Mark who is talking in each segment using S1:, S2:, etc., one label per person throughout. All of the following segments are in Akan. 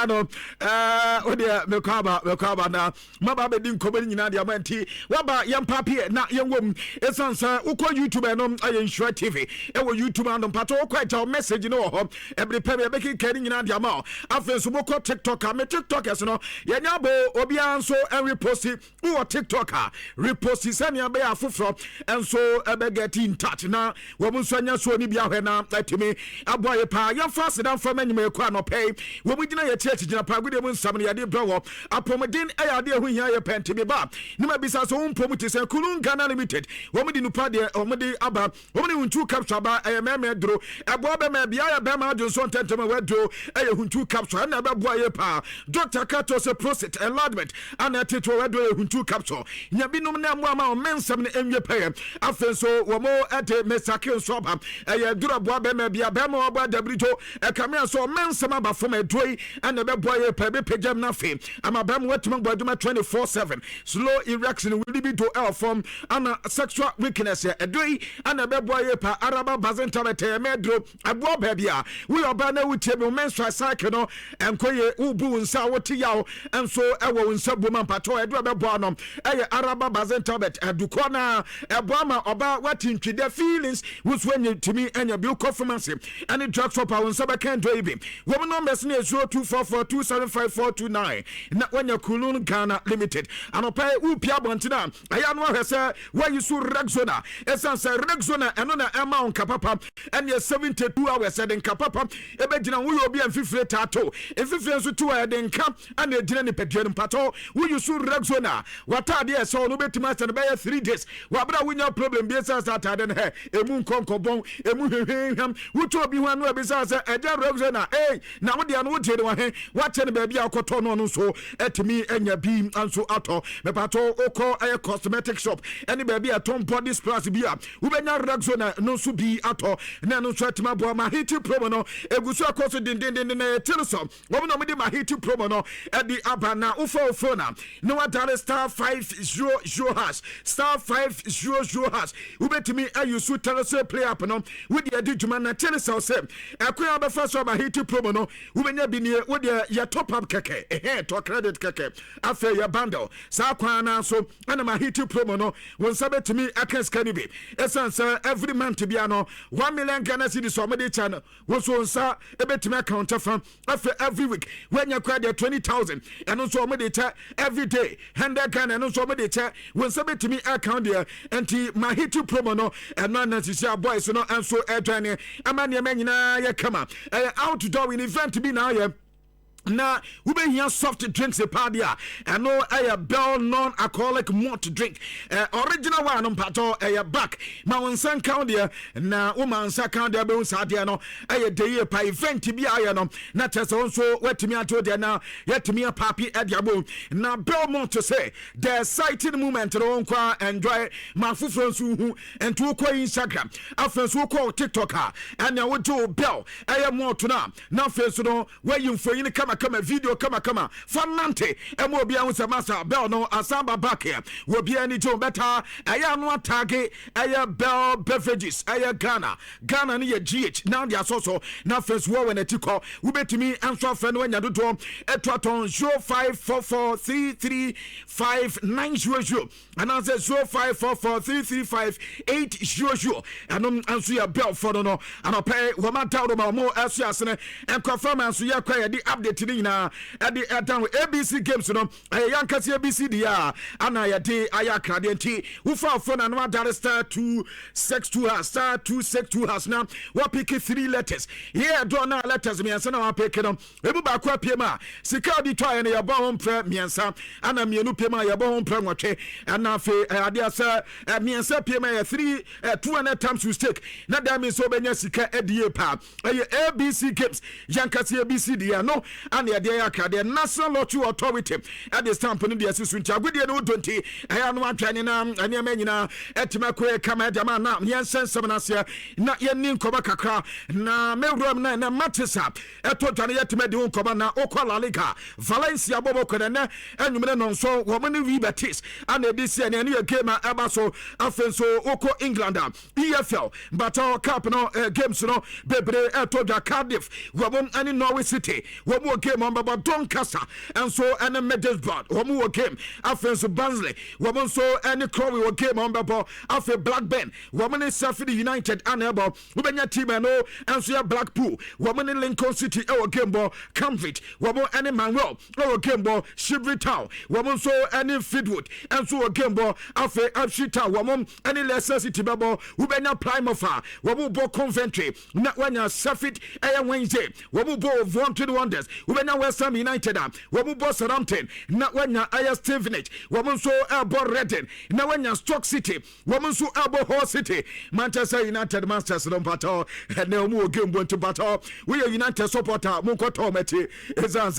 S1: no odia mekaba na maba be din komani nyina dia manti waba yampa pie na yenwom esansa ukọ YouTube no aye Nhyira TV ewo YouTube andom pato ukọ eja message no ho every pebe be kikari nyina dia ma afenso boko TikTok a me TikTokers no yenya bo obi anso en repost wo TikTok a repost sania be afofro enso ebe get in touch na wo nso anya so ni bia hwe na atimi aboye pa yamfa sedan fa manyima ekọ anopay wo mu gina ye church gina pa gude mu nsam ne yade brawo apomodin ayade hu hia ye pentimi ba nima bisa so umpom ti se kulun Ghana limited wo mu di nupa de wo mu di aba wo mu di huntu capture ba meme dro ebo be me bia ya be ma adunso ntentema wedro huntu capture na be boye pa Dr. Kato se prostate enlargement ana tito wedro huntu capture nya binum na mo ama mensam ne enwe pay afenso wo mo ade mesake nso ba duro bo be me bia be mo bo dabrito kamia so mensam aba fom edroi ana be boye pa be pejam na fe ama be mo wetima boduma 24/7 slow erection will be to L form ana sexual weakness edroi ana be boye pa araba bazenta bete medro abo ba bia we oba na wutie be menstrual cycle no enkoye ubu nsa wote yawo enso ewo nsa boma pato edro be bo no araba bazenta bet eduko na ebo ama oba watintwide feelings wuswenye timi enya bi performance any drugs for power nsa be kan do ibi wo numbers na 0244275429 na wanya kulun Ghana limited anopa upia bontina aya no hwese wayi su Rexona esansa Rexona eno na ema on kapapa ene 72 hours den kapapa ebe gina wo obi amfifire tato efifire nso to den ka ana gina ne pedua mpato wo su Rexona watade ese no betima ase be 3 days wabra wonya problem bi esansa atade ne he emu nkonkobon emu hwehweham wuto obi ho anu ebisa ase eja Rexona na wo de no wo tiede wo he wache ne ba bia akoto no so etimi enya bi anso ato mepato oko cosmetic shop ene ba bia ton body splash bia wo benya Rexona no so bi ato na no so atima bo ma hit promo no egusu akoso din na telesom wo no me ma hit promo no e di abana ufo na no wadare star 500 hash star 500 hash wo betimi ayusu telesom play up no wo di adjuma na telesom se akwa ba fa so ma hit promo no wo benya bi ne wo di ya top up keke to credit keke afa ya bundle sa kwa na so ana ma hit promo no won sabetimi akanska ni bi esansa every month bia no 1 million Ghana cedis so mede channel wo so nsa ebetimi account fa afa every week when you credit 20,000 and so mede cha every day 100 Ghana and so mede cha won sabetimi account there anti ma hit promo no and no na sisi boys no and so edwane amane manyina ya kama outdoor in event bi na ya na we be here soft drinks padia and no a bell non alcoholic malt drink original one on pato a back ma wonsan count there na woman sa count there be wonsa there no a day pa event bi aya no na tese so wetimi ato there na yetimi papi ediabo na Belmont to say the exciting moment no kwa enjoy ma fufro so hu and to kwa Instagram afen so kwa TikTok and na wo do bell a malt na face no where you for you kama video kama fanante emo bia hu se master bell no asamba back here wo bia ni jo better aya no atage aya bell beverages aya Ghana ni ye GH now dia so na first war when etiko wo betimi answer fe no anya dodo etwaton 0544335900 and answer 0544335800 and answer your bell for no and pay wo ma tawo ma mo asias ne en confirm answer ya kwa ya di update ni na edi edan ABC games no yankasi ABC dia ana ya de aya krade nti wo fa phone na no star 262 star 262 na wa pick 3 letters here do na letters miensa na wa pick no ebu ba kwa piema sika di to ene ya bo ho mpre miensa ana mienu piema ya bo ho mpre nwotwe ana fe ade asa miensa piema ya 3 200 times you stake na da mi so benya sika edie pa ABC games yankasi ABC dia no and the day the National Lottery Authority at the stamp in the assistant Agudi no 20 I am one training and Yamenina Etimakwe Kama Dama na Yansen Samanasia na Yanin Kobakaka na Melrum na Matisa eto tani yetime de unkoba na Okwala Liga Valencia Bobo Kene and you know so woman Ribetis and this year any game abaso afenso Oko Englander EFL but our cup no games no bebre eto da Cardiff woman and Norway City woman game on Baba Doncaster and so any Middlesbrough wɔn game after Barnsley wɔn so any Crowley game on Baba after Blackburn wɔn Sheffield United and ebo wobɛnya team no and so Blackpool wɔn Lincoln City game ball Cambridge wɔn any Manuel game ball Shibri Town wɔn so any Fleetwood and so game ball after Ipswich Town wɔn any Leicester City ball wobɛnya Plymouth wɔn ball Coventry na wɔnya Sheffield Wednesday wɔn ball Vaughan Wonders wobɛnya West Ham United wɔn ball Southampton na wɔnya Stevenage wɔn so ball Reading na wɔnya Stoke City wɔn so ball Hull City Manchester United Manchester Pato and now more game going to battle. We are United supporter Munko Tometi Ezans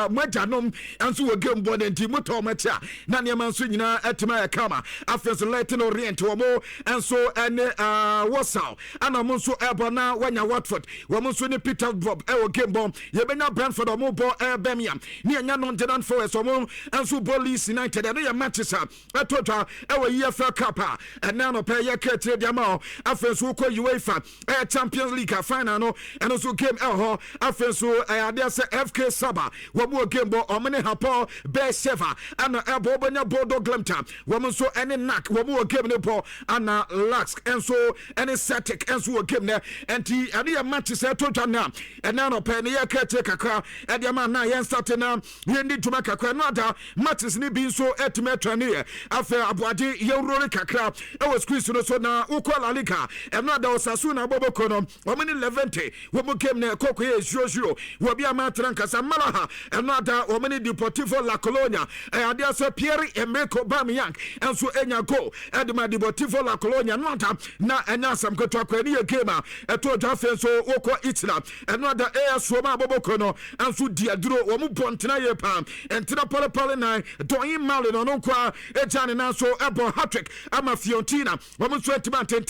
S1: Majanum and so a game born in Timoto Matia Nanya Mansuna Etima Kama after Latin Orient to more and so and Warsaw and a Monso Abona Wanya Watford Wamusuni Peter Bob Ewo game bomb Yabena Brentford or Mobo Birmingham near Yanon Denan Forest or more and so Bolis United and your matches up a total our year for Kappa and now pay your Kate Diamo after so UEFA Champions League final no and also game after so there's FK Saba one game ball or many hapo Bear Seva and Bobanya Bodo Glemta woman so any knack one more game the ball and Lux and so any static and so game there and the matches total now and now penny take a car and the man now starting now we need to make a another matches ni being so etimetrania after Abuadi Yoro Kakra it was Christian so now Ukwala Lika and not Osasuna Bobo Kono, woman 11, woman came near Coco, 0-0, will be a matrankas and Malaha, and not a woman Deportivo La Colonia, and there's a Pierre Emeko Bamiyan, and so Enya go, and my Deportivo La Colonia, not na and now some good talk when you came out, and told so Oko Itla, and not the air Swama Bobo Kono, and so Diadro, Womu Pontina Pam, and Tinapola Polinai, Doin Malin on Oqua, Ejan and also Abo Hatrick, Ama Fiontina, Woman 20 man, 10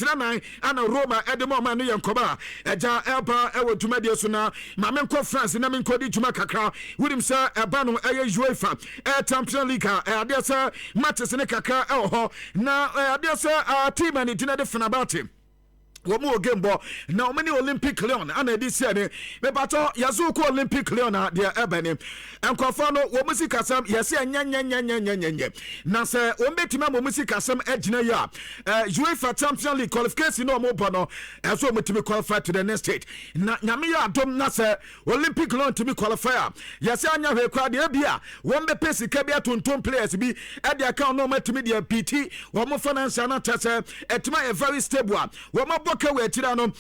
S1: and a Roma at the moment and Koba Eja Elba Ewo Jumedia Suna Mamenko France and Namin Kodi Jumakaka with him sir Abano UEFA Champions League there sir matches in a kaka now there sir team and it different about him. One more game ball now many Olympic Leon and this year me bato Yazuko Olympic Leon there ebony and Kofano womusika sam yes nya na say o metima womusika sam ejina ya UEFA Champions League qualification no mo bono so metimi qualify to the next stage na nyame ya adom na say Olympic Leon to be qualifier yes anya hwe kwa de bia won be pesi ka bia tonton players bi e de account no metimi de PT wo mo financial na tese etima a very stable wo mo okay we tira no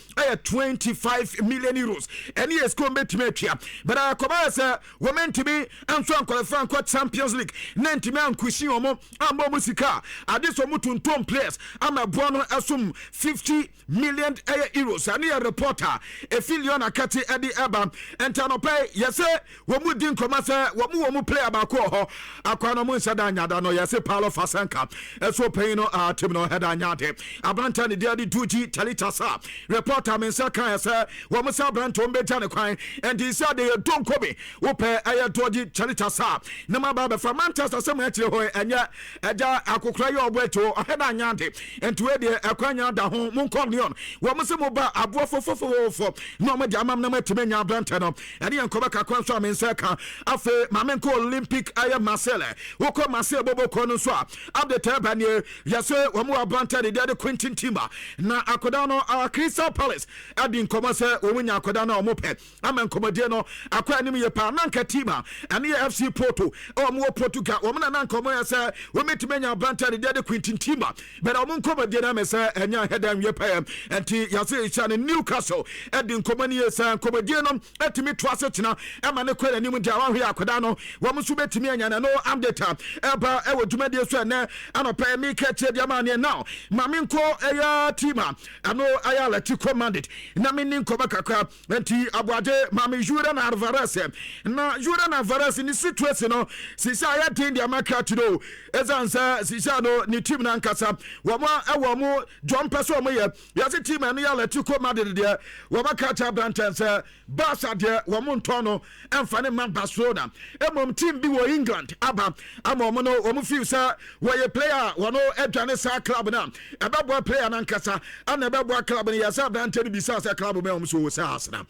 S1: 25 million euros any is come betime but I come say women to be and so qualify for Champions League 90 man kushi omo ambo musika adeso mutuntom players ama bono asum 50 million euros and a reporter a filion akati edi eba entano pay yese wo mu din koma say wo mu player ba ko ho akwana mu nsada nyada no yese Paulo Fasanka so pay no team no head anyade abranta ne dia di 2G Talita sa reporter mensa kan say wo mu sa branto mbeja ne kwan and he said they don't come wo pay aya 2G Talita sa na ma ba from Manchester some akire ho enya eja akokra ye oboeto head anyade ento we de akwanya da ho mun kom ne on wo mu se mo ba abo fofofofo no ma dia mam na matimenya branta no ene yankoba kakwan so mensa kan afa mamenko Olympic aya Marseille wo ko Marseille bobo ko no so update aba ne yase wo mu branta de de Quentin Timber na akoda no Crystal Palace adin koma se wo munya akoda no mo pe amenkomode no akwa anim ye pa nanka Timber ene FC Porto o mo Portugal wo na nanka mo yase wo metimenya branta de Quentin Timber but o mo nkomode na me se enya headam ye pa enti yase ichane Newcastle edin komani yesa komodie no etimi toase tena ema ne kwere anim dia wa hwe akoda no wo mo so betimi anya no update eba e wo dwumade so na anopa mi ka che dia ma ne now maminko eya tima ano aya lati commanded na me nin koba kakra enti abuade mami Nhyira na Alvarez na Nhyira na Alvarez ni situation no sisa aya tin dia maka tudo ezansa sisa no ni team na nkasa wo mo ewo mo John Peso mo ye yase team no ya lati commanded dia wo maka cha brantense Barca dia wo mo ntono emfa ne man Barcelona emom team bi wo England aba amom no wo mo feel sa wo ye player wo no edwane sa club na eba boy player na nkasa ana eba bɛbɔ club no yɛsɛ abrante no bisa sɛ club bɛ wɔm so wɔ sɛ asena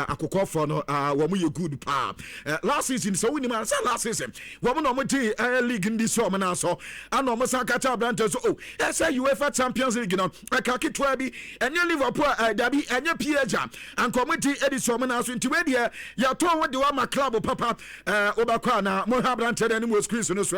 S1: akokɔfoɔ no wɔm yɛ good paa last season sɛ wonim a sɛ last season wɔm na ɔmte league ndi sɛ ɔmo no asɔ ana ɔmo san ka kyɛ abrante so ɛsɛ UEFA Champions League no ɛka ketewa bi ɛnyɛ Liverpool dabi ɛnyɛ PSG anka ɔmte ɛdi sɛ ɔmo no aso nti wɛdeɛ yɛtɔn wo de wama club papa wobɛkɔ ana mohwɛ abrante no anim wɔ screen so no so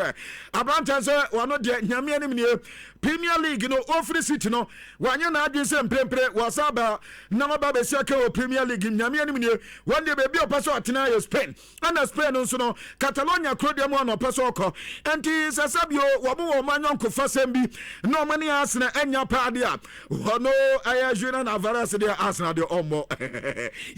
S1: abrante sɛ wɔno deɛ nyame anim nie Premier League no ofri city no wanye na adwen sɛ mprempre wasaba na maba be sia ka o Premier League nyame anim nie one day baby opeso atena yɛ Spain ana Spain nso no Catalonia krodia mu na opeso okɔ enti sasabio wo mo manyon ko fasem bi no mani Arsenal enya paade a wono aya Julian Alvarez de Arsenal de ommo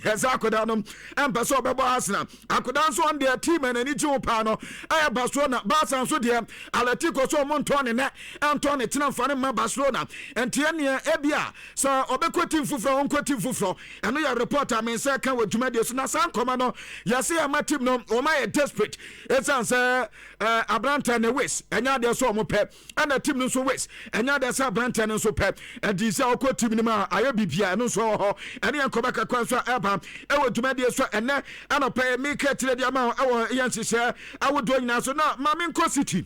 S1: yes akoda no empeso obebo Arsenal akoda nso on their team and ani jiwo pa no aya Barcelona Barca nso de Atletico so mo ntone ne Antone tena mfane ma Barcelona entie ne ebia so obekɔ team fufro onko team fufro eno ya reporter men say kan wadwuma de so na san koma no yase ya ma team no o ma ye desperate esan say Abranta ne wis enya de so o mo pɛ ana team no so wis enya de say Abranta ne so pɛ edi say okɔ team ni ma ayo bibia eno so ho ene yankoba kakwa so eba e wadwuma de so ene ana pɛ me ka tire de ma e yanhyehyɛ awodo nyina so na ma me nko city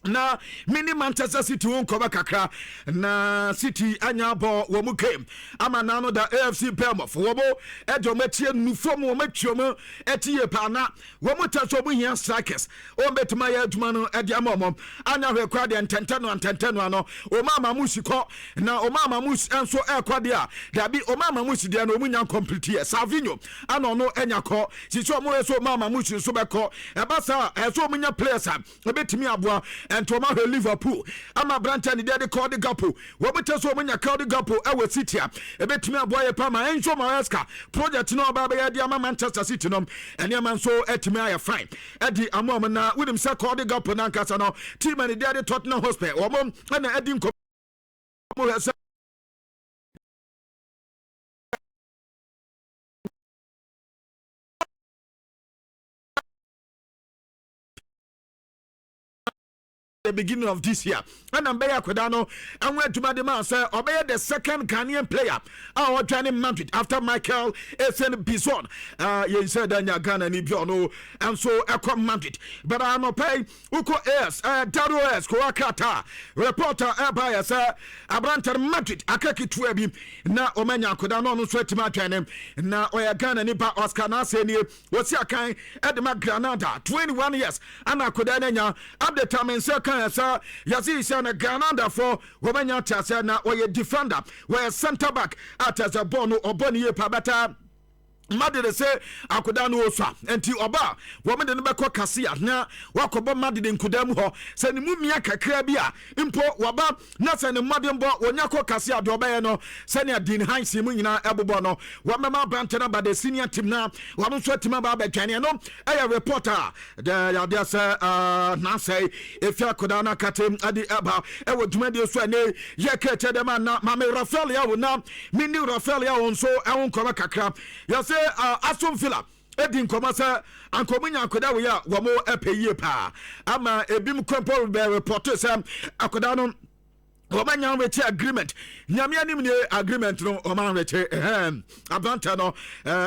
S1: na mini Manchester City won koba kakra na City anya bo wo mu game ama na no da AFC Bournemouth wo bo edo matie nufom wo matwom etie pa na wo mu taso mu hia strikers o betuma ya aduma no ede amom anya hwe kwa de ntenteno no o mama musiko na o mama mus enso ekwa de a dabi o mama mus de na o munya complete ye Savinho ana no enya ko sicho mo eso mama mus so beko e ba sa eso munya players a betumi aboa ento ma Liverpool ama Branta ni de call the gapo wo bete so munya call the gapo e wo City a e betumi aboa ye pa ma enso Maresca project no ba ya de ama Manchester City no ene man so etumi aye fine e di amom na wonim say call the gapo na nkasa no team ni de Tottenham Hotspur wo mom na edi nko mo the beginning of this year and Ambeya Kodano and went to Madima say obey the second Ghanaian player our joining Madrid after Michael Essien Bison you said that Ghana ni biono and so come Madrid but I no pay uko s Dario s Kowakata reporter Abaya say Abranta Madrid akaki tuebi na omenya Kodano no sweat ma joining na oya Ghana ni ba Oscar Naasei ni what's your kind Edma Granada 21 years and Kodana nya update time and second sa yazi sana Granada for womenya tase na oye defender we center back at as a bono oboni ye pabata Madrid say akoda no osua enti oba wo me de no beko kase na wakobo Madrid nkudam ho se ne mumia kakra bi a impo waba na se ne Madrid bo wonya ko kase ade obaye no se ne Dean Hines mu nyina ebobo no wo mema Branta na ba the senior team na wo no so team ba betwane no aya reporter the ya say Naasei if akoda na katem ade eba e wo dwumade so ne ye ka che de man na mame Rafael ya wo na mini Rafael ya won so e won koma kakra ya say Aston Villa edi nkoma say ankomunya akoda we ya wo mo epeye pa ama ebim kompo be report say akoda no Obanya weche agreement nyame anim ne agreement no oman weche Abranta no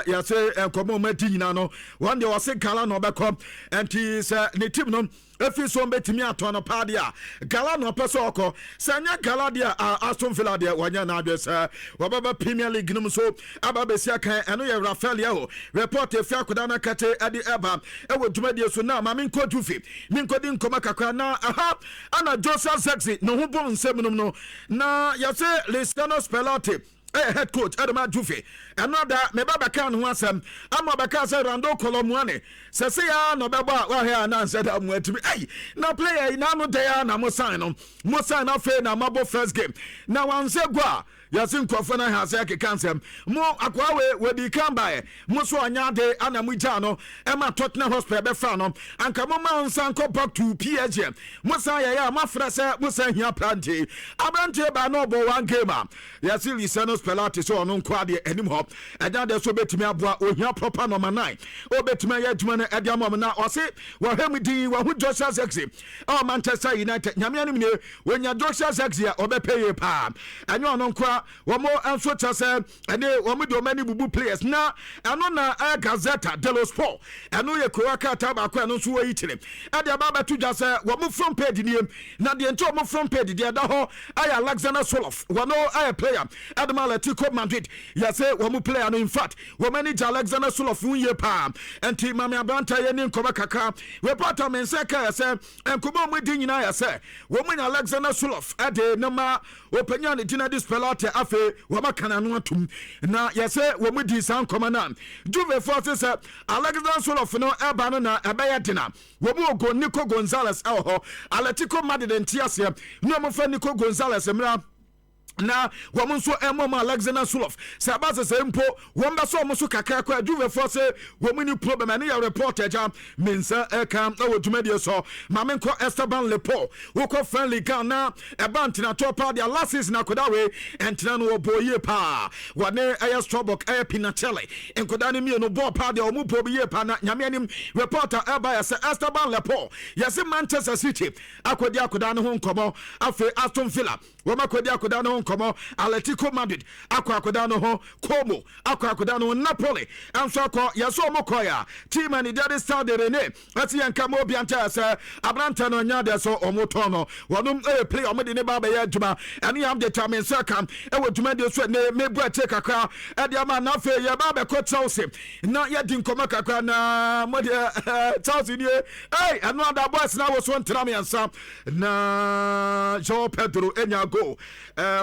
S1: ya say enkomo mati nyina no one day was Gala no bekom enti say ne team no efi so betimi ato no pa dia Gala no peso okọ sanya Gala dia Aston Villa dia wanya na adwesa wababa Premier League no so ababa sia kan eno ye Rafael yaho report efi akoda na kate adi eba e wo dwumadie so na ma min kodu fi min kodi nkoma kakra na ana Joseph Zexi no ho bon nsem no na ya say Luciano Spalletti head coach Adama Juve another me baba kan ho asem ama baka say Rando Kolomuane se ya no beba wa he na said am atimi na player na no dey na mo sign na fe na mabo first game na wan say gwa yasin kwafo na ha say kekansem mo akwa we di kan bae mo so anya de ana mu ja no e ma Tottenham Hotspur be fa no anka mo ma nsan ko back to PSG mo say ya ma fra say mo say hia plante Abrante ba no bo one game yasin Lisano Spalletti so ono nkwa de anim ho eja de so betimi aboa ohia proper number 9 o betimi ya adwuma no ede amom na o se wo hemdi wo hu Joshua Zexi Manchester United nyame anim ne wonya Joshua Zexi a obepeye pa anyo ono nkwa na wɔn nso kyɛ sɛ ɛne wɔn de wɔn ani bubu players na ɛno na Gazeta dello Sport ɛno yɛ kura kata baako ɛno nso wɔ yi kyerɛ ɛde aba abɛto dwa sɛ wɔn front page nie na deɛ nti wɔn front page deɛ ɛda hɔ ayɛ Alexander Soloff wɔn ayɛ player ɛde ma Atletico Madrid yɛsɛ wɔn player no in fact wɔn ani gye Alexander Soloff ho yie paa nti maame abranta yɛ ne nkɔmɔ kakra reporter me nsa ka yɛ sɛ nkɔmɔ wɔn di nyinaa yɛ sɛ wɔn nya Alexander Soloff ɛde ne ma openya ne gyina dispelate afei wɔn aka n'ano atum na yɛsɛ wɔn di saa nkɔmɔ na Juve force sɛ Alexander Soloff no ɛba no na ɛbɛyɛ dena wɔn go Nico Gonzalez ɛwɔ hɔ Atletico Madrid nti aseɛ na wɔn fɛ Nico Gonzalez mmerɛ na wɔn nso ɛmɔ Alexander Soloff sɛ aba sɛ mpo wɔn bɛ so wɔn so kakra kɔ Juve force wɔn ni problem ɛne yɛ reporter gya mensa ɛka ɛwɔ dwumadie so maame nkɔ Esteban Lepo wɔkɔ friendly gan na ɛba ntina top pa deɛ last season akoda we ɛntina no wɔbɔ yie paa wɔne ɛyɛ Strasbourg ɛyɛ Pinachelli nkoda ne mmienu bɔɔ pa deɛ wɔn bɔ yie paa na nyame anim reporter ɛba yɛ sɛ Esteban Lepo yɛsɛ Manchester City akɔdi akoda ne ho nkɔmɔ afei Aston Villa wɔn akɔdi akoda ne ho nkɔmɔ Atletico Madrid akɔ akoda no ho Como akɔ akoda no ho Napoli nso akɔ yɛsɛ ɔmo kɔ ya team and the stade Rene ɛti yɛn ka mo obi anta sɛ abranta no nya de so ɔmo tɔn no wɔnom play ɔmo de ne ba bɛyɛ adwuma ɛne yam de tamen sɛ kam ɛwɔ dwuma de so ne mebu ɛte kakra ɛde ama na afei yɛ ba bɛkɔ Chelsea na yɛ di nkɔmɔ kakra na mo de Chelsea nie ɛno ada boys na wɔ so ntram yɛnsa na João Pedro enya goal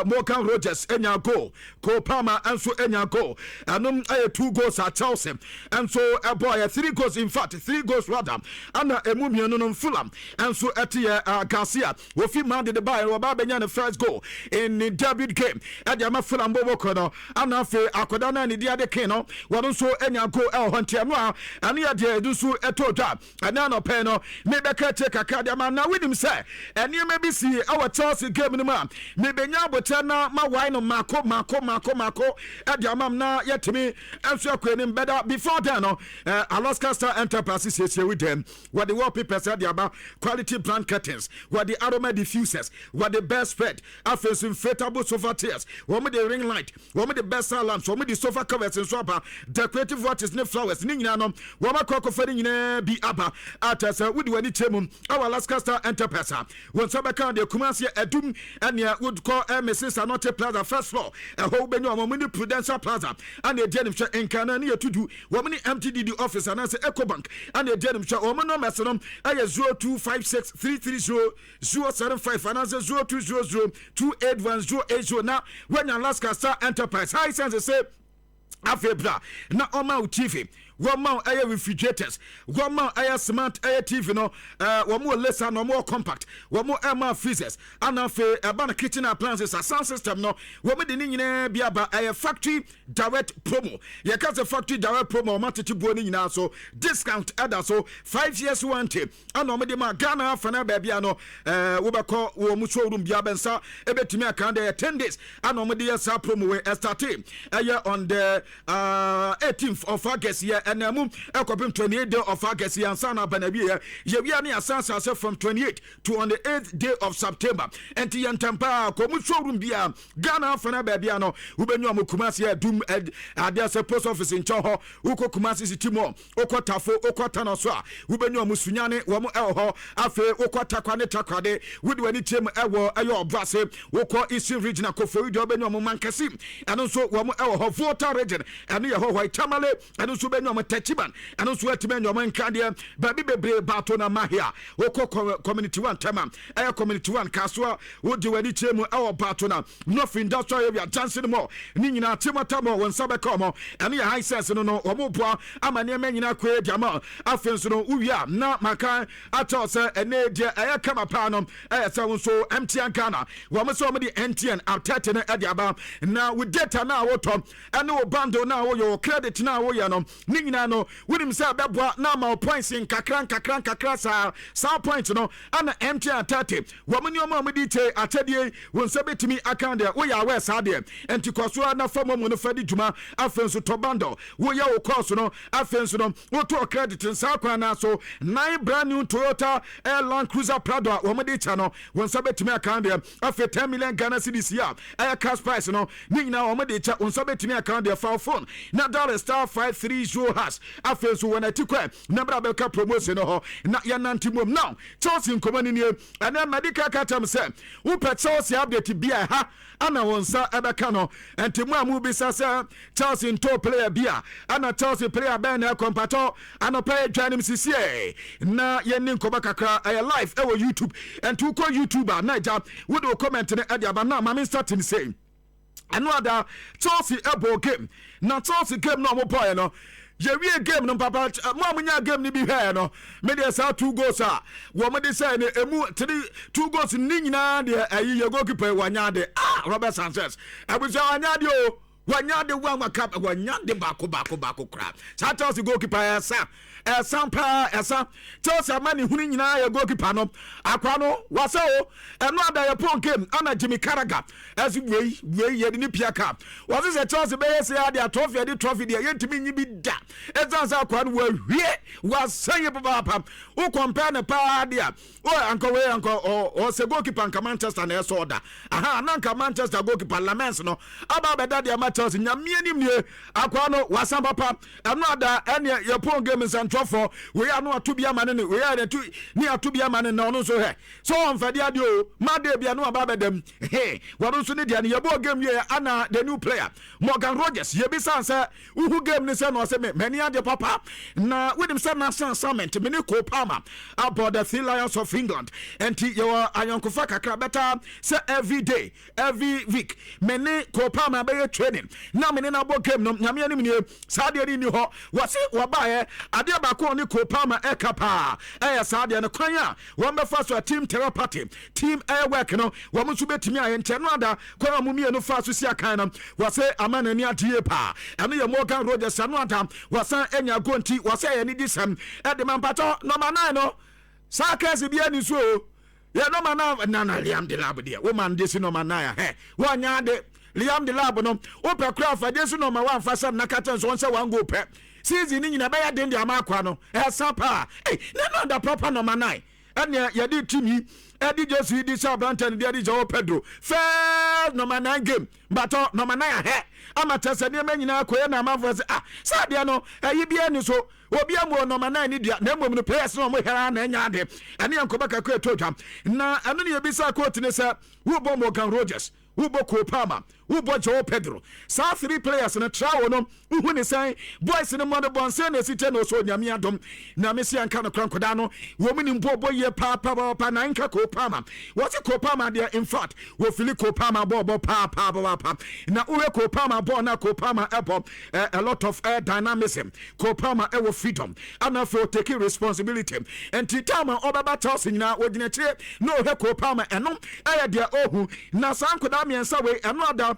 S1: Morgan Rogers enya goal Cole Palmer enso enya goal anom 2 goals at Chelsea enso boy 3 goals in fact 3 goals rather ana emu mienu no Fulham enso etie Garcia wofi man de buy roba benya the first goal in the derby game e dey ma Fulham bo kono ana fe akoda na ne dia de ken no wono so enya goal e ho ntia no a ane ya de edu so etodwa ana no pe no me beka che kakra de ma na winim se ene me bi si e Chelsea game no ma me benya abote na ma wine no mako e de amam na yetimi enso akwanim beda before then no Alaska Star Enterprises here with them what the wallpapers are the quality brand curtains what the aroma diffusers what the best spread affairs inflatable sofa chairs what with the ring light what with the best lamps what with the sofa covers and swapper decorative watches ne flowers ni nyina no what ma kwako fani nyina bi aba atasa with wani chemum our Alaska Star Enterprise when sabaka de Kumasi edum and ya would call Mrs. Anote Plaza first floor a whole benyo amoni Prudential Plaza and the denim share in Canada to do woman MTD office and answer EcoBank and the denim share woman no mesonum I 0256 330 075 and answer 0200 281 now when Alaska Star Enterprise high sense say afebra na oma TV one man air refrigerators, one man air smart air TV no, one more lesser no more compact, one more air freezers, and a banner kitchen appliances, a sound system no, one made in be about a factory direct promo. You can't a factory direct promo, match boning now, so discount add so 5 years warranty. And no medima Ghana Fana Babiano, Wobako, Womuso Room Biabensa, Ebetimia Kanda 10 days, and no media sa promo starting a year on the 18th of August year. And mum ekopim 28 day of August yansana banabia yewia ne asansa from 28 to on the 8th day of September enti yentampa komu showroom bia Ghana fana babia no ubenyu amukumasi adum ade as post office in Choho uko kumasi sitimo okotafo okotano so a ubenyu amusunyane wo mu eho afe okotakwane takwade wudi wani tem ewo ayo brase woko Eastern regional kofori de obenyu amumankasi eno so wo mu eho Volta region eno ye ho White Tamale eno so benyu Tachiban and also at men your man candia baby batona mahia oko community one time air community one kaswa would do any chemo our batona nothing that's why we are dancing more nina timatamo when sabakomo and your high sense no omoboa amane menina kwe diama afenso no uwia na maka atose ene dia air kama panom air so MTN Ghana wo so me the MTN update na adiaba na with data na wotom and no bundle na wo your credit na wo ya no nyina no wonim say beboa na ma points in kakran sa point no ana empty atate wo mani o ma mudi che atade won se betimi account there wo ya we sa there enti koso na famo mu no fadi djuma afenso to bando wo ya wo course no afenso no wo to credit nsa kwa na so 9 brand new Toyota Land Cruiser Prado wo mudi cha no won se betimi account there afi 10 million Ghana cedis ya cash price no ni nyina wo mudi cha won se betimi account there for phone na $530# afenso wona tikwa na bra be ka promotion no na ya nantimom now Chelsea nkomani ni ana medical katam say wo pe Chelsea update bia ha ana wonsa ebeka no entimu amu bisa say Chelsea top player bia ana Chelsea player ben na kompato ana pay dwanim sisie na yenni nkoba kakra live e wo YouTube enti ko YouTuber naija wo do comment ne ade aba na ma starting say another Chelsea ebo game na Chelsea game no mo boy no Yewie game no papa mo amunya game ni bi hwe no me dey say 2 goals wo me dey say ne emu 2 goals ni nyina de ayi ye goalkeeper wanya de Robert Sanchez abuja wanya de o wanya de wa cap wanya de bako kra sa Chelsea goalkeeper esa Chelsea mani huni nyina ye goalkeeper no akwa no wasa o eno ada ye pon game ana Jimmy Carragher as we ye ni piaka wasa say Chelsea be say ada trophy de ye ntimi nyi bi da ezansa akwa no wasa ye papa o compare ne pa dia o anko o se goalkeeper nka Manchester na eso oda na nka Manchester goalkeeper Lamens no aba be da dia ma Chelsea nyamie nim nie akwa no wasa papa eno ada ene ye pon game for we are no atubia mane we are to ni atubia mane na ono so he so on fade ade o ma de bia no aba bedam he wado so ne dia ne yebo game ye ana the new player Morgan Rogers ye bi san say uhu game ne say no say me many ade papa na with him say national summit me ne Cole Palmer about the Three Lions of England and your ayonkofa kakra better say every day every week me ne Cole Palmer be training na me ne na bo game no nyame anim ne sa de ni ho wase wabae ade ko ni Cole Palmer ekapa saade ne kwanya won be fa so team therapy team work no wo mu so betimi ayente no ada kwa mu mie no fa so sia kan no wase amana ni adie pa eno ye Morgan Rogers no ada wasan enya gonti wase ye ni disam de mampato number 9 no sakase bia ni so ye number 9 na Liam de Lab de wo man de si number 9 wo nya de Liam de Lab no wo pe kra fa de si number 1 fa sam na katan so won se wan go pe season ni nyina be ya den de amakwa no sapa na da proper number 9 and ya di timi edi jesu di sa brantan di Joao Pedro first number 9 game but number 9 amata se ne nyina akoye na amafo se sa de no yi bia ni so obi amu number 9 ni dia na mmom no players no mo hera na nya de ene yankoba kakwa etodwa na anu ne bi sa court ne se wo bo Morgan Rogers wo bo Cole Palmer wo bo Joao Pedro sa 3 players na trawo no hu ne sai boys ne mo de bonse na site no so nyame adom na mesi anka no krankoda no wo mu ni mbo ye pa na nka Cole Palmer what Cole Palmer there in fact wo fili Cole Palmer bo pa na wo Cole Palmer bo na Cole Palmer a lot of dynamism Cole Palmer wo freedom and for taking responsibility and titama obaba toss nyina wo gina kire no he Cole Palmer eno dia ohu na sankoda miensa we eno ada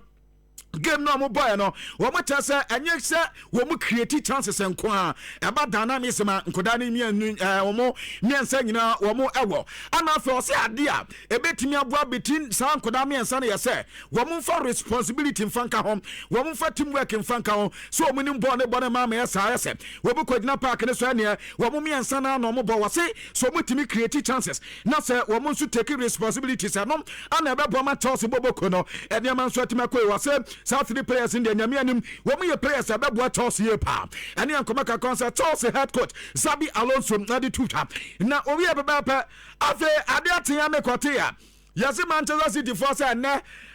S1: game no mo boy no wo mo tell say enye se wo mo create chances enko a eba dynamism nkoda ni wo mo miensa nyina wo mo ewo ana fe o se ade a ebetimi aboa between san nkoda miensa na ye se wo mo for responsibility mfanka hom wo mo for teamwork mfanka hom so wo mo ni bo ne ma ma ye se wo bo kodina park ne so ne wo mo miensa na no mo bo wo se so mo timi create chances na se wo mo so take responsibility se no ana ebe bo ma toss boboko no ene ma so timi akoi wo se South 3 players in the Nyamianim, when we players are about toss here, pa. And yan Komaka concert, toss head coach, Sabi Alonso, Nadi Tuta. Now, we have a papa, Afe Adiatiame Kotea. Yasi Manchester City force and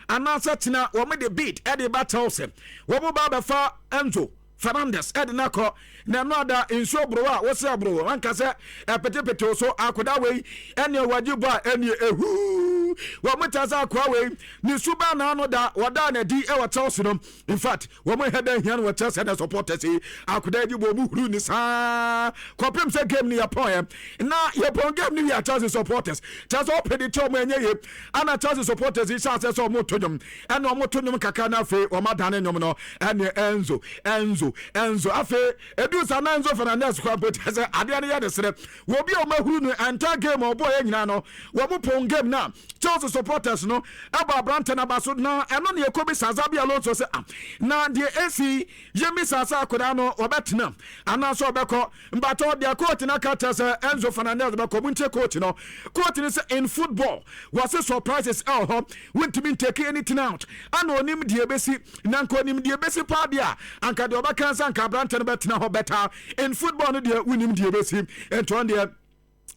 S1: answer Tina, woman the beat, Eddie Battles, Wobo Baba Fa Enzo. Fernandez Ednako na noda inso broa wose bro anka se petepeto so akoda we ene wajiba ene ehu wo mutaza kwa we ni suba na no da wada na di e wa Chelsea no in fact wo mo head here no Chelsea na supporters akoda di bo mu huru ni sa kopem se game ni yapon na yapon game ni ya Chelsea supporters Chelsea open the tom enye ye ana Chelsea supporters is say so mo tonyum ena mo tonyum kaka na fe o madane nyom no ene Enzo afe edu sa na Enzo Fernandez kwa but say ade ne ya de sere wo bi o mahuru no anta game o boy nyina no wo mo pon game na Chelsea supporters no aba brante na baso na eno ne ekobi Sazabi Alonso say na de AC yemi sasa akoda no obetena ana so obeko mbato de coach na kata say Enzo Fernandez beko bunche coach no coach ni say in football was a surprises went to be take anything out and onim de besi nanko onim de besi pa dia anka de obaka sanka brante no betena ho better in football no de unim de besi enton de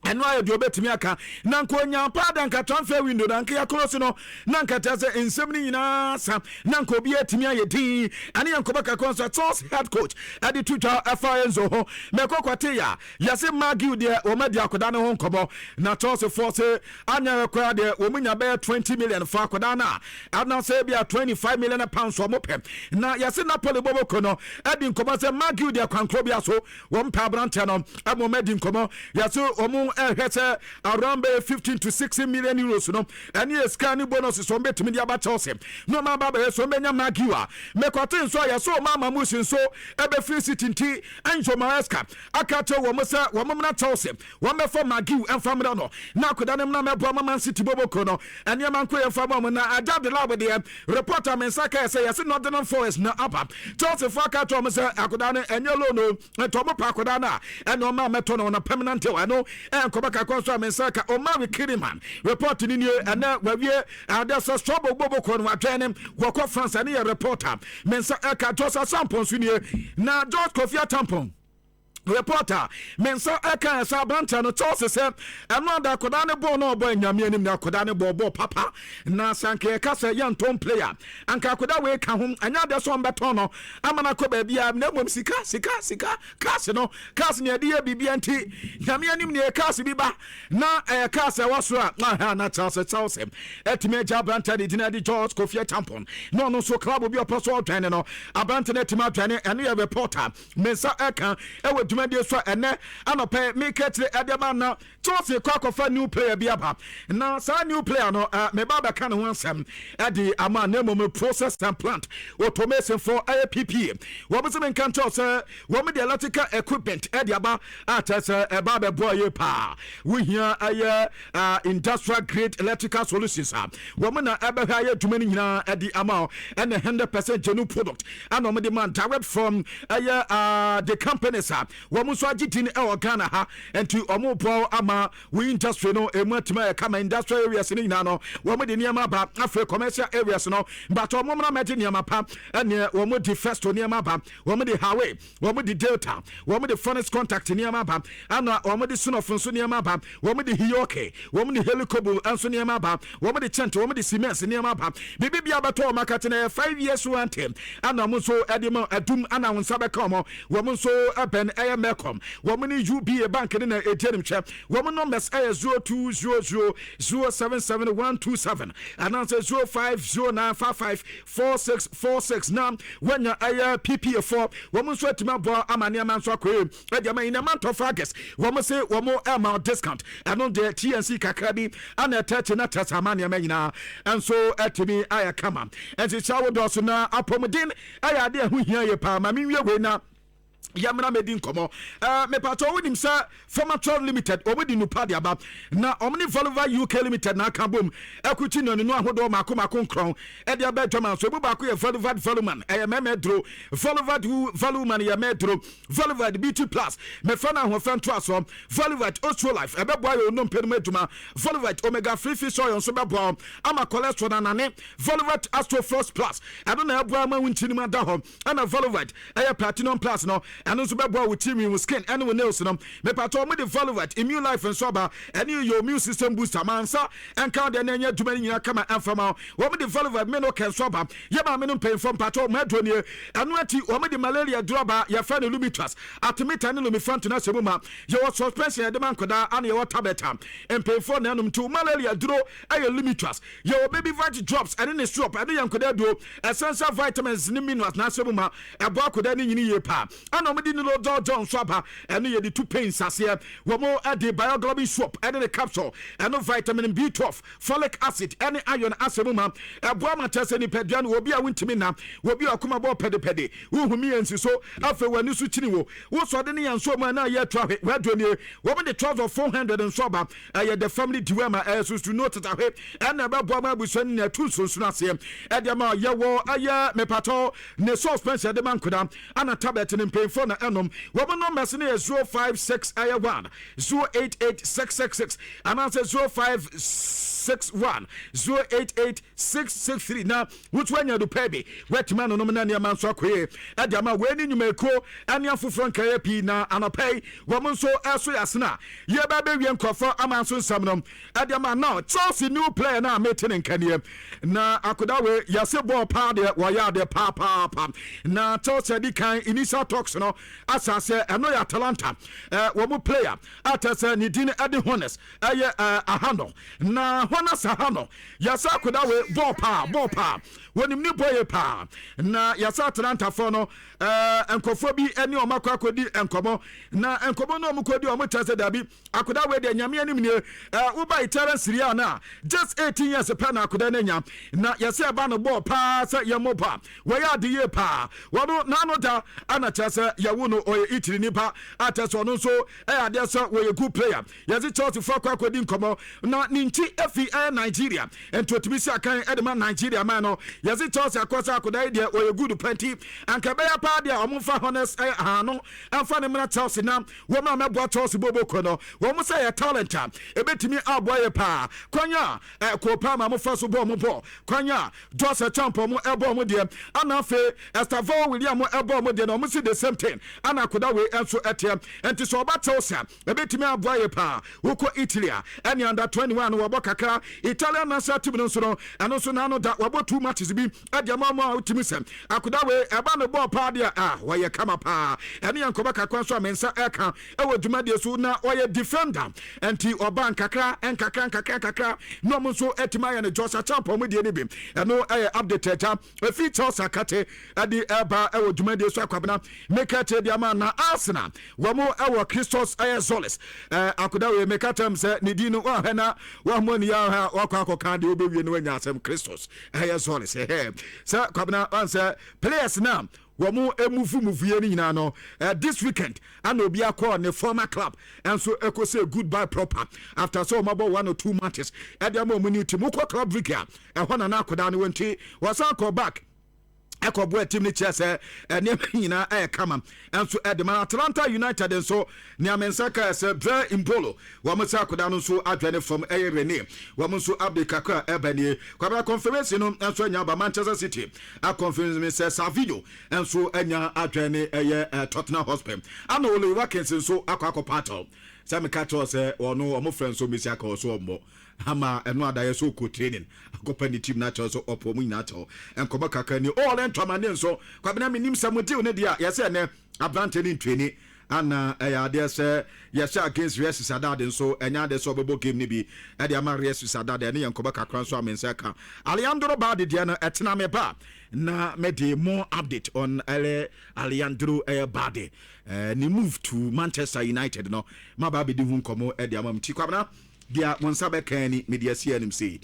S1: eno ayo de obetimi aka nanko nya pada nka transfer window nanka ya close no nanka tase ensem ni nyina sa nanko bi atimi ayedi ane yanko baka concert source head coach ade tuja Enzo ho mekokwate ya yase magiu de o madi akoda ne ho nkobo na toss force anya kwa de o munya be 20 million for akoda na ana say bia 25 million pounds o mopem na yase Napoli boboko no ade nkobo say magiu de kwankro bia so wo mpa brante no amo madi nkobo yase o around 15 to 16 million euros no and yes can bonus so betimi dia ba Chelsea no ma ba so benya magiwa mekotin so ya so mama musin so ebe free city nti Anjo Maresca akato wo musa wo mumna Chelsea wo me for magiw enfamra no na akoda nem na mebo mama city boboko no and ya manko enfamra na ada de lab de reporter mensaka say yes Northern Forest na apa Chelsea for akato musa akoda ne enyelo no to mo pa akoda na and no ma meto no na permanent wa no Kobaka Konso Mensaka Omari Kiriman report in you and now there's a trouble Bobo Kon Watenem Wako France and a reporter Mensa Eka Josa Sampons na George Kofia Tampon reporter mensa eka sabanta no chose se eno da koda ne bo no boy nyame anim na koda ne bo papa na sanke ka se yantom player anka koda we ka hom anya de so mbeto no amana ko ba bia na mom sika kas no kas ne de bibia nti nyame anim ne kas bi ba na kas waso a na chance etime ja branta de dina de George Kofia Tampon no so club bi oposo twen no abante ne tima twen ene ya reporter mensa eka e media so ene anope miketre edema na Chelsea kwakofa new player bi aba na sa new player no me baba kan ho ansem edi ama na mom process and plant automation for APP wo be se kan tell say wo me the electrical equipment edi aba atase baba boy pa we here industrial grade electrical solutions wo me na ebe ha ya dwuma ni nyina edi ama and 100% genuine product and no me demand direct from the companies womu so agitin e Ghana ha enti omo po ama we industry no ematima kama industrial areas ni na no womu de niam ba afre commercial areas no but omo na magi niam pa ene womu di first niam ba womu di highway womu di delta womu di furnace contact niam ba ana womu di sunofun so niam ba womu di hiyoke womu di helicobble anso niam ba womu di chent womu di cement niam ba bibi bia beto market na 5 years one time ana mo so edimo adum ana wonsa be come womu so aben Mekom woman UBA bank in a jenim chap woman numbers 0200077127 and answer 0509554646 now when your PPA4 woman sweat my boy amania man so kwe in a month of August woman say one more amount discount and on the TNC kakabi and a touch na tasamania mena and so at me I come on and it's our dosu na apomodin I idea who hear your pa mami we na Yamina medin komo me pato wonim sa former Trod Limited obedi no padi aba na omni Volvo UK Limited na kabom ekuchi no no ahodo makoma konkron e dia ba dwama so bu ba ko ye Volvo Voluman e memedro Volvo Voluman ye medro Volvo BT Plus me fa na ho fan to aso Volvo Ostro Life e be boy no mpem aduma Volvo Omega Free Fish Oil so be boy ama cholesterol na nane Volvo Astro Frost Plus e do na e boy ma wuntini ma da ho ana Volvo e Platinum Plus no ɛno nso bɛboa wo team wo skin ɛne wo nails no mepato mo de Volvat immune life nso ba ɛne your immune system booster mansa ɛnka de na nya dwuma nyina kama ɛmfama wo mo de Volvat me no ken so ba ye ba me no pay from pato madro ne ɛno ati wo mo de malaria droba ya fa ne lumitras atimita ne lumifant na semuma ye wo suspension de man koda ane ye wo tableta empefo na enum to malaria duro aye lumitras ye wo baby vitamin drops ɛne ne syrup ɛne yankoda duo essential vitamins ne minerals na semuma ɛbo akoda ne nyini ye pa ana mo de ne lo John so ba ɛne ye de two pains ase wo mo de bioglobin syrup ɛne the capsule ɛno vitamin B12 folic acid ɛne iron asemuma ɛbo amatese ni pedua no obi a wontimi na obi akoma bo pedepede wo humi ensi so afa wani so chini wo so de ne yanso ma na ye twa hwe wadoni wo be the trouser of 400 and so ba the family diwema so to note that hwe ɛna ba bo ma buso ne tu so so ase ɛde ma ye wo aye mepato ne suspension de man koda ana tablet ne pemfo na enom wo be no mess ne 056 aye 1 088666 ana say 0561 088663 na which one you do pay wet man no na ne man so akoye ɛde ma we ni nyumeko ane afoforo nkae pi na anopay wo mo so eso yasena ye ba be wie nkofo amanso nsam no ɛde ma now Chelsea new player na meeting nkanie na akoda we yase ball pa de wo ya de pa na Chelsea di kan initial talks no asase eno ya Atalanta wo mo player atase ni din ade honest eye ahano na honest ahano yase akoda we ball pa wonim ni boye pa na yase Atalanta for no enkofo bi eni o makwa kodi enkomo na enkomo no omkodi o mutase dabi akoda we de nyame anim ne wo ba itara siria na just 18 years pa na akoda na nya na yase ba no ball pa sa yemo pa wo ya de ye pa wo no na no da ana chase yawo no o itiri ni pa ataso no so ade so wo ye good player yase Chelsea for kwa kodi enkomo na ninchi efi Nigeria entotimi si akan edema Nigeria man no yase Chelsea akosa akoda de o ye good plenty anka be ya pa de omfa honest no amfa ne mena Chelsea na wo ma mebo Chelsea bobo kono wo mo say talent ebetimi aboye pa kwanya ko pa ma mo fa so bo mo bo kwanya Jose Champo mo ebo mo de ana fe Estavo William mo ebo mo de no mo see the same thing ana koda we enso etem enti so ba Chelsea ebetimi aboye pa wo ko Italy any under 21 wo bo kakra Italian national team no so no eno so na no da wo bo 2 matches bi adema mo utimi sem akoda we eba no bo pa de waye kama pa ene yankoba kakwa so amensa eka ewo dwumade so na waye defender enti oba nkakra no mo so etima ya ne Joshua Champo mo de ne bim eno update ta feature sakate ade eba ewo dwumade so akwabena mekate de ama na Arsenal wo mo ewo Christos Zolis akoda we mekatem se ne di no wa hena wa mo ni ya wakwa akoka de obewie no anya asem Christos Zolis se kwabena answer players na womu emuvuye ni nyina no this weekend and obi akọ ne former club and so eko say goodbye proper after so mabo 1 or 2 matches e dey mo new team ko club weekend e hona na akoda ne wonti wasan call back ekobo team ni chese ne nyina kama and so the Atlanta United and so ne amensaka se bra imbolo wo mo sa akoda no so adwane from Rene wo mo so update kakra ebani kwabra confirmation no and so anya ba Manchester City a confirmation me say Savinho and so anya adwane Tottenham Hotspur ana Ole Watkins so akwa pato Sam Kato say ono omo friends so mesi aka so ombo ama eno adaye so ko training akopa ni team na cho so opo mu nyina cho enkoba kaka ni all entoma ne so kwabena minim samuti ne dia yese ne abrante ni training ana ade se yese against Real Sociedad so enya de so bebo game ni bi ade ama Real Sociedad ne enkoba kakra so amensa ka Alejandro Balde dia na etena me ba na me dey more update on Alejandro Balde ni move to Manchester United no ma ba be di hu komo ade ama mti kwabena dia monsabe kani media CNM say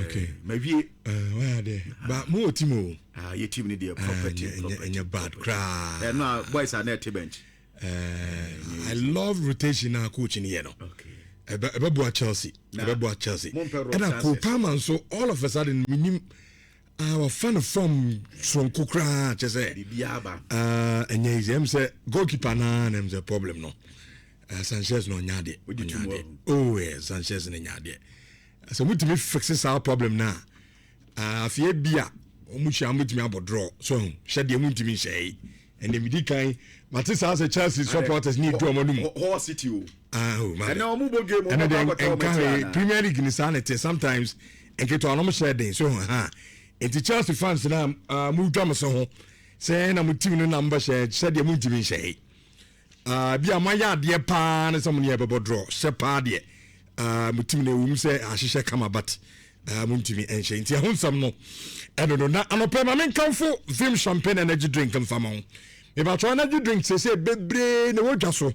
S1: okay maybe where there but more team your team need their property and your bad cry no boys are net bench I love rotation now coaching here no okay Ebebo Chelsea and I could come and so all of a sudden minim our fan from Kukra just say and him say goalkeeper na them the problem no Sanchez no nyade oh yes Sanchez no nyade so we to fix our problem now afie bia omuchi amutimi abodro so she de mutimi shey
S2: and the Medicae, Matissa as a Chelsea supporters need to
S1: Horse City.
S2: Oh,
S1: man. And now move game.
S2: And then Premier League in sanity sometimes and get on almost share day. So, the Chelsea fans now move Thomas home, saying I'm with team number said the moon to me say. Be a Maya dear pan and someone here about draw, Sepadia. Mutim ne say Ashisha come but Muntimi and Shane. Tia home some no. I don't know. I'm a permanent comfort, vim champagne energy drink and famon. If I try energy drink, say, bebre, no just so.